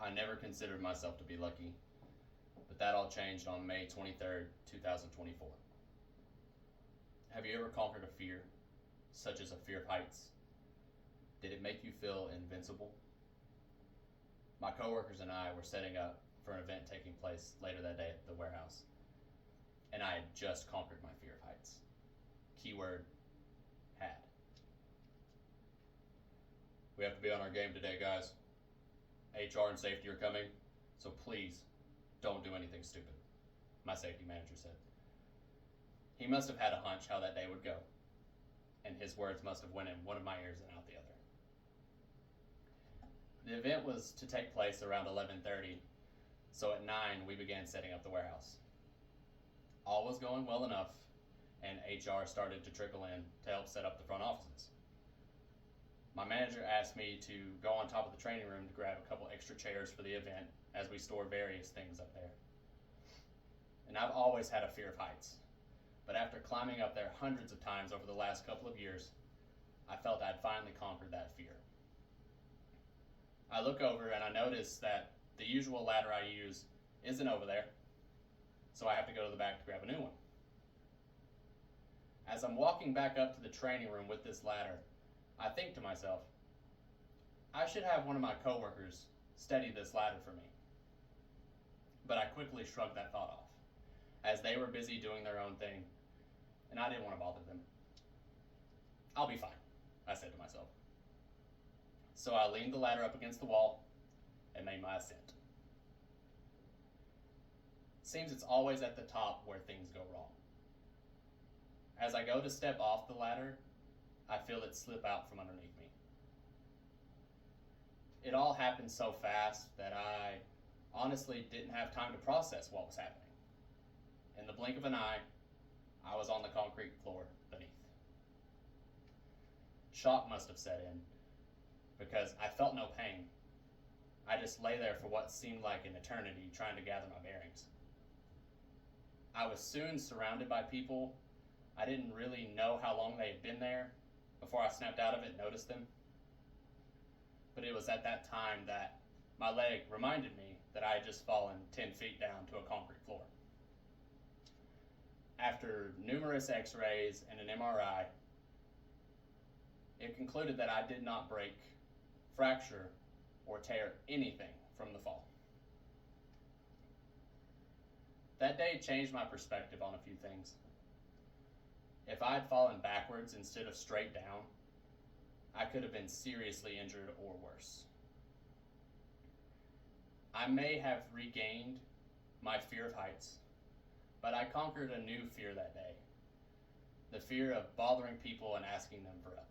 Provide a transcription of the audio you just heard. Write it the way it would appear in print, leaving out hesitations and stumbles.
I never considered myself to be lucky, but that all changed on May 23rd, 2024. Have you ever conquered a fear, such as a fear of heights? Did it make you feel invincible? My coworkers and I were setting up for an event taking place later that day at the warehouse, and I had just conquered my fear of heights. Keyword, had. We have to be on our game today, guys. HR and safety are coming, so please don't do anything stupid, my safety manager said. He must have had a hunch how that day would go, and his words must have went in one of my ears and out the other. The event was to take place around 11:30, so at 9 we began setting up the warehouse. All was going well enough, and HR started to trickle in to help set up the front offices. My manager asked me to go on top of the training room to grab a couple extra chairs for the event as we store various things up there. And I've always had a fear of heights, but after climbing up there hundreds of times over the last couple of years, I felt I'd finally conquered that fear. I look over and I notice that the usual ladder I use isn't over there, so I have to go to the back to grab a new one. As I'm walking back up to the training room with this ladder, I think to myself, I should have one of my coworkers steady this ladder for me. But I quickly shrugged that thought off, as they were busy doing their own thing, and I didn't want to bother them. I'll be fine, I said to myself. So I leaned the ladder up against the wall and made my ascent. Seems it's always at the top where things go wrong. As I go to step off the ladder, I feel it slip out from underneath me. It all happened so fast that I honestly didn't have time to process what was happening. In the blink of an eye, I was on the concrete floor beneath. Shock must have set in, because I felt no pain. I just lay there for what seemed like an eternity trying to gather my bearings. I was soon surrounded by people. I didn't really know how long they had been there before I snapped out of it and noticed them. But it was at that time that my leg reminded me that I had just fallen 10 feet down to a concrete floor. After numerous x-rays and an MRI, it concluded that I did not break, fracture, or tear anything from the fall. That day changed my perspective on a few things. If I had fallen backwards instead of straight down, I could have been seriously injured or worse. I may have regained my fear of heights, but I conquered a new fear that day. The fear of bothering people and asking them for help.